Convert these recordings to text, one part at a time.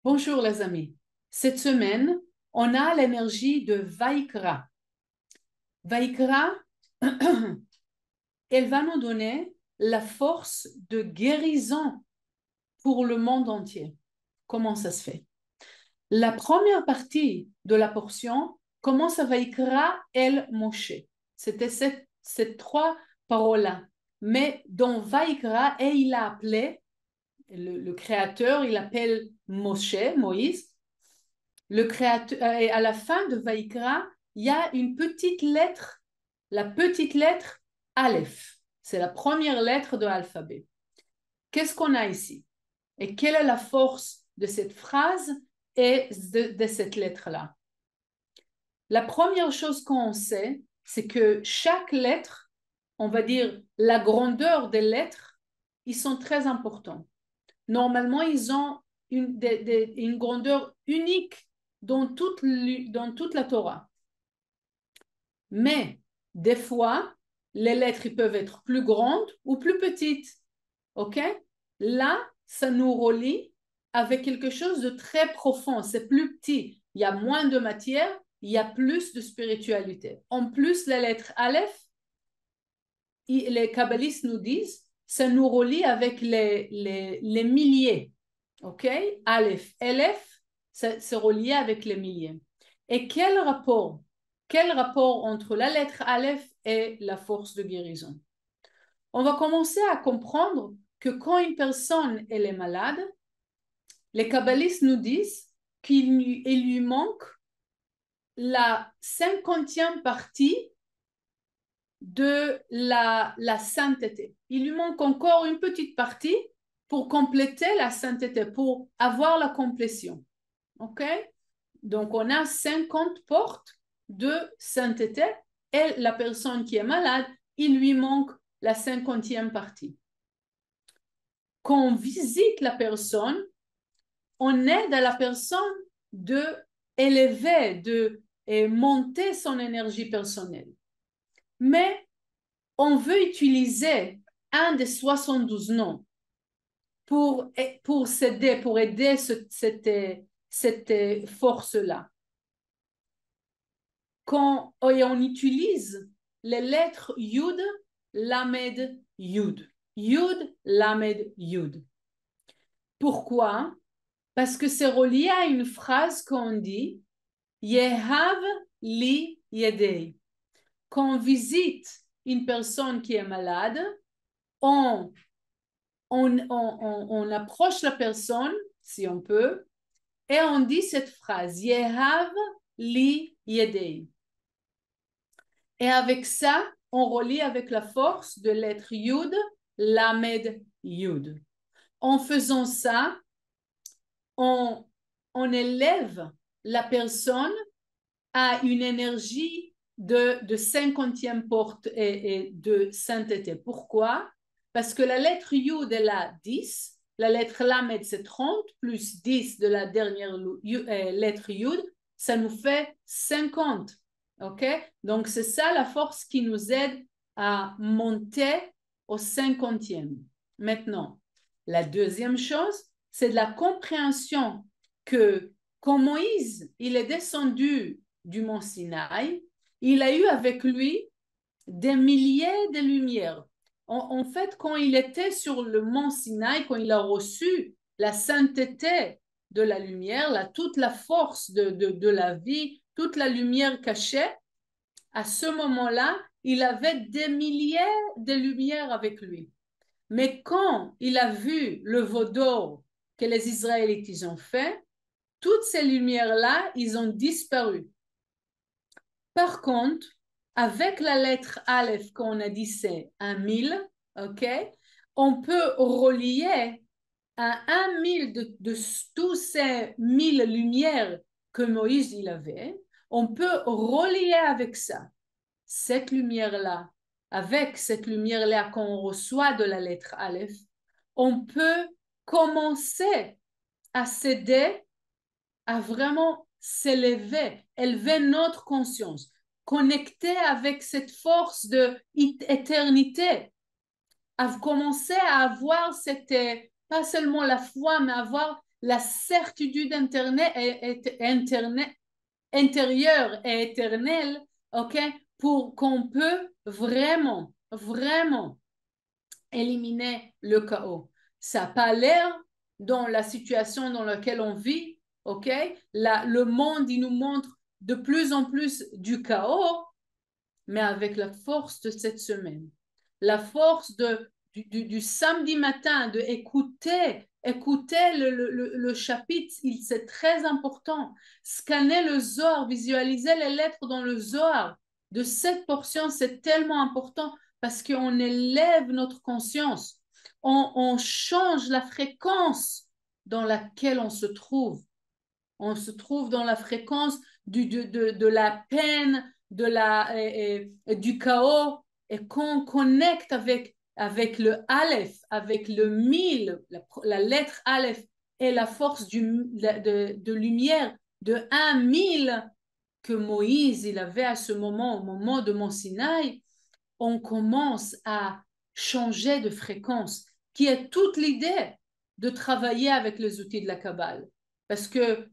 Bonjour les amis. Cette semaine, on a l'énergie de Vaikra. Vaikra, elle va nous donner la force de guérison pour le monde entier. Comment ça se fait? La première partie de la portion commence à Vaikra El Moshe. C'était ces trois paroles-là. Mais dans Vaikra, et il a appelé, le créateur, il appelle Moshe, Moïse. Le créateur, et à la fin de Vaikra, il y a une petite lettre, la petite lettre Aleph. C'est la première lettre de l'alphabet. Qu'est-ce qu'on a ici? Et quelle est la force de cette phrase et de cette lettre-là? La première chose qu'on sait, c'est que chaque lettre, on va dire la grandeur des lettres, ils sont très importants. Normalement, ils ont une grandeur unique dans toute la Torah. Mais des fois, les lettres ils peuvent être plus grandes ou plus petites. OK? Là, ça nous relie avec quelque chose de très profond. C'est plus petit. Il y a moins de matière, il y a plus de spiritualité. En plus, les lettres Aleph, les kabbalistes nous disent, ça nous relie avec les milliers. OK? Aleph, Elef, c'est relié avec les milliers. Et quel rapport entre la lettre Aleph et la force de guérison? On va commencer à comprendre que quand une personne elle est malade, les kabbalistes nous disent qu'il lui manque la 50e partie de la sainteté. Il lui manque encore une petite partie pour compléter la sainteté, pour avoir la complétion. OK? Donc, on a 50 portes de sainteté et la personne qui est malade, il lui manque la 50e partie. Quand on visite la personne, on aide à la personne de élever, de monter son énergie personnelle. Mais on veut utiliser un des 72 noms pour aider cette force-là. Quand on utilise les lettres Yud, Lamed, Yud. Yud, Lamed, Yud. Pourquoi? Parce que c'est relié à une phrase qu'on dit Yehav li yedei. Quand on visite une personne qui est malade, on approche la personne, si on peut, et on dit cette phrase, Yehav li yedei. Et avec ça, on relie avec la force de l'être Yud, Lamed, Yud. En faisant ça, on élève la personne à une énergie de 50e porte et de sainteté. Pourquoi? Parce que la lettre Yud est là 10, la lettre Lamed c'est 30, plus 10 de la dernière lettre Yud, ça nous fait 50. OK? Donc, c'est ça la force qui nous aide à monter au 50e. Maintenant, la deuxième chose, c'est de la compréhension que quand Moïse, il est descendu du mont Sinaï, il a eu avec lui des milliers de lumières. En fait, quand il était sur le mont Sinaï, quand il a reçu la sainteté de la lumière, toute la force de la vie, toute la lumière cachée, à ce moment-là, il avait des milliers de lumières avec lui. Mais quand il a vu le veau d'or que les Israélites ils ont fait, toutes ces lumières-là, ils ont disparu. Par contre, avec la lettre Aleph qu'on a dit c'est 1000, ok, on peut relier à 1000 de tous ces 1000 lumières que Moïse il avait, on peut relier avec ça, cette lumière-là, avec cette lumière-là qu'on reçoit de la lettre Aleph, on peut commencer à s'aider à vraiment s'élever, élever notre conscience, connecter avec cette force de éternité, à commencer à avoir pas seulement la foi, mais avoir la certitude intérieure et éternelle, ok, pour qu'on peut vraiment, vraiment éliminer le chaos. Ça n'a pas l'air dans la situation dans laquelle on vit, ok? Le monde, il nous montre de plus en plus du chaos, mais avec la force de cette semaine, la force du samedi matin, de écouter le chapitre, c'est très important. Scanner le Zohar, visualiser les lettres dans le Zohar de cette portion, c'est tellement important parce qu'on élève notre conscience, on change la fréquence dans laquelle on se trouve. On se trouve dans la fréquence de la peine, du chaos, et qu'on connecte avec le Aleph, avec le mille, la lettre Aleph et la force de lumière de 1 000 que Moïse il avait à ce moment, au moment de Mont Sinaï, on commence à changer de fréquence, qui est toute l'idée de travailler avec les outils de la Kabbale. Parce que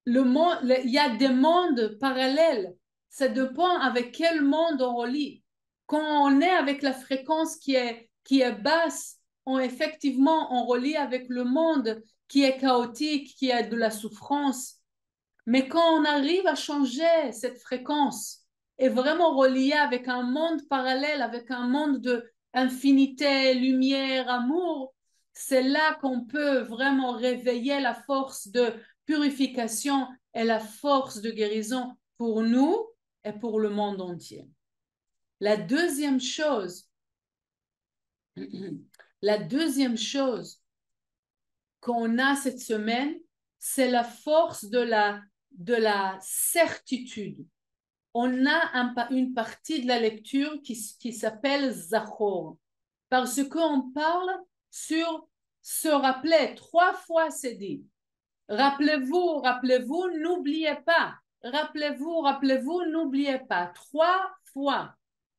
il y a des mondes parallèles. Ça dépend avec quel monde on relie. Quand on est avec la fréquence qui est basse, effectivement, on relie avec le monde qui est chaotique, qui a de la souffrance. Mais quand on arrive à changer cette fréquence et vraiment relier avec un monde parallèle, avec un monde de infinité, lumière, amour, c'est là qu'on peut vraiment réveiller la force de purification et la force de guérison pour nous et pour le monde entier. La deuxième chose, qu'on a cette semaine, c'est la force de la certitude. On a une partie de la lecture qui s'appelle Zachor, parce qu'on parle sur se rappeler. 3 fois c'est dit. Rappelez-vous, rappelez-vous, n'oubliez pas. Rappelez-vous, rappelez-vous, n'oubliez pas. 3 fois.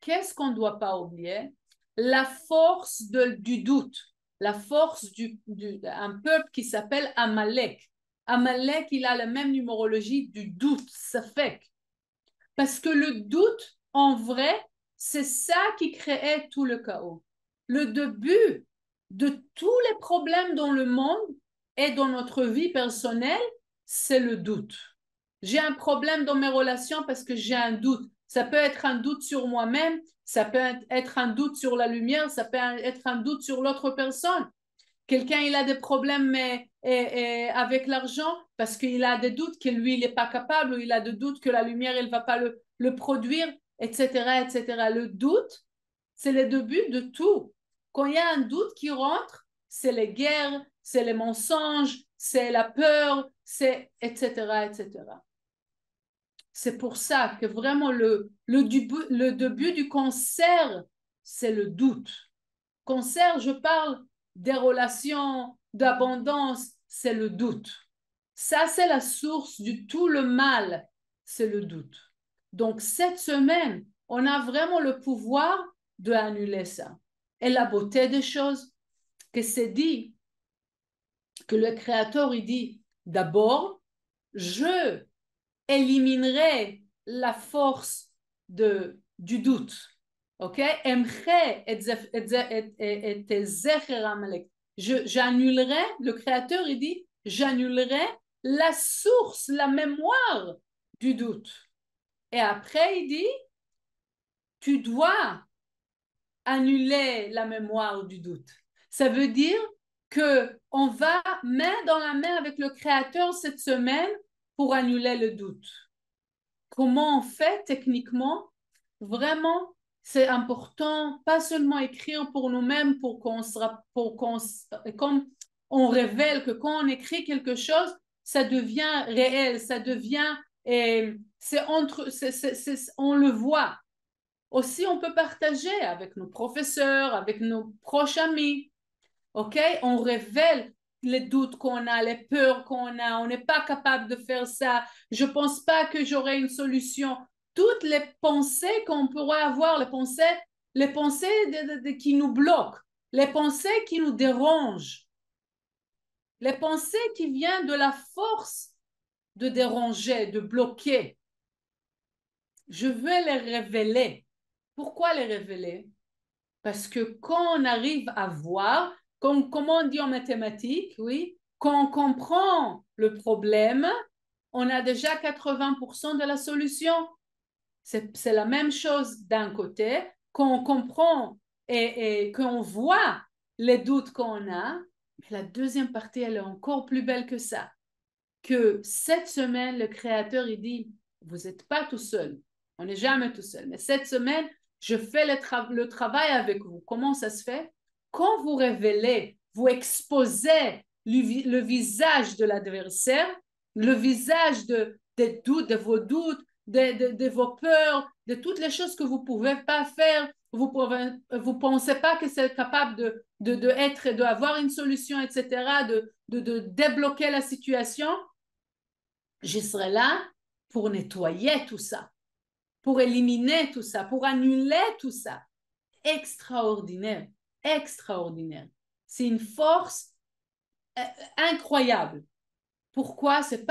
Qu'est-ce qu'on ne doit pas oublier? La force du doute, la force d'un peuple qui s'appelle Amalek. Amalek, il a la même numérologie du doute, ça fait. Parce que le doute, en vrai, c'est ça qui créait tout le chaos. Le début de tous les problèmes dans le monde et dans notre vie personnelle, c'est le doute. J'ai un problème dans mes relations parce que j'ai un doute. Ça peut être un doute sur moi-même, ça peut être un doute sur la lumière, ça peut être un doute sur l'autre personne. Quelqu'un, il a des problèmes avec l'argent parce qu'il a des doutes que lui, il n'est pas capable, ou il a des doutes que la lumière, elle ne va pas le produire, etc., etc. Le doute, c'est le début de tout. Quand il y a un doute qui rentre, c'est les guerres, c'est les mensonges, c'est la peur, c'est etc., etc. C'est pour ça que vraiment le début du cancer, c'est le doute. Cancer, je parle des relations, d'abondance, c'est le doute. Ça, c'est la source du tout le mal, c'est le doute. Donc, cette semaine, on a vraiment le pouvoir d'annuler ça. Et la beauté des choses, que c'est dit, que le Créateur, il dit, d'abord, je éliminerai la force du doute. Ok? J'annulerai, le Créateur, il dit, j'annulerai la source, la mémoire du doute. Et après, il dit, tu dois annuler la mémoire du doute. Ça veut dire qu'on va main dans la main avec le Créateur cette semaine pour annuler le doute. Comment on fait techniquement? Vraiment, c'est important, pas seulement écrire pour nous-mêmes, comme on révèle que quand on écrit quelque chose, ça devient réel, ça devient, on le voit. Aussi, on peut partager avec nos professeurs, avec nos proches amis. OK? On révèle les doutes qu'on a, les peurs qu'on a. On n'est pas capable de faire ça. Je ne pense pas que j'aurai une solution. Toutes les pensées qu'on pourrait avoir, les pensées qui nous bloquent, les pensées qui nous dérangent. Les pensées qui viennent de la force de déranger, de bloquer. Je veux les révéler. Pourquoi les révéler? Parce que quand on arrive à voir, comme on dit en mathématiques, oui, quand on comprend le problème, on a déjà 80% de la solution. C'est la même chose d'un côté, quand on comprend et qu'on voit les doutes qu'on a, mais la deuxième partie, elle est encore plus belle que ça. Que cette semaine, le Créateur, il dit, vous n'êtes pas tout seul. On n'est jamais tout seul. Mais cette semaine, je fais le travail avec vous. Comment ça se fait? Quand vous révélez, vous exposez le visage de l'adversaire, le visage des doutes, de vos doutes, de vos peurs, de toutes les choses que vous ne pouvez pas faire, vous pensez pas que c'est capable de être, d'avoir une solution, etc., de débloquer la situation, je serai là pour nettoyer tout ça, pour éliminer tout ça, pour annuler tout ça. Extraordinaire, extraordinaire. C'est une force incroyable. Pourquoi? C'est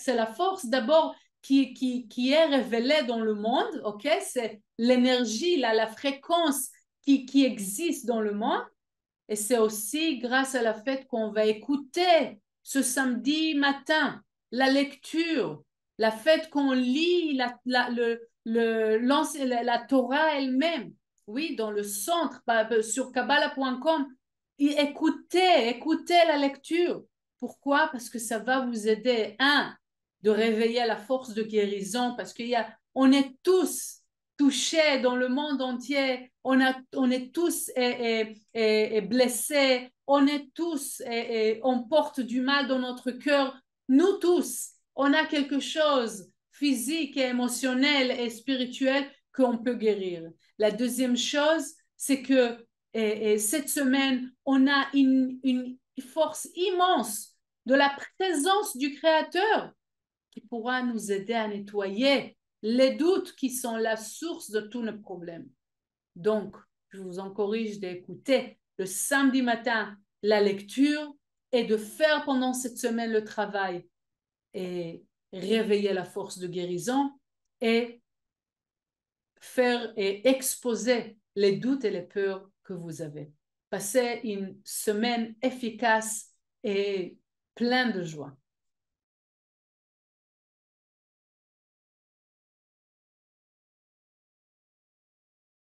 la force d'abord qui est révélée dans le monde, ok? C'est l'énergie, la fréquence qui existe dans le monde. Et c'est aussi grâce à la fête qu'on va écouter ce samedi matin la lecture, la fête qu'on lit la Torah elle-même. Oui, dans le centre, sur Kabbalah.com. Écoutez la lecture. Pourquoi? Parce que ça va vous aider, de réveiller la force de guérison, parce on est tous touchés dans le monde entier, on est tous blessés, on est tous, on porte du mal dans notre cœur. Nous tous, on a quelque chose physique et émotionnel et spirituel qu'on peut guérir. La deuxième chose, c'est que cette semaine, on a une force immense de la présence du Créateur qui pourra nous aider à nettoyer les doutes qui sont la source de tous nos problèmes. Donc, je vous encourage d'écouter le samedi matin la lecture et de faire pendant cette semaine le travail et réveiller la force de guérison et faire et exposer les doutes et les peurs que vous avez. Passez une semaine efficace et pleine de joie.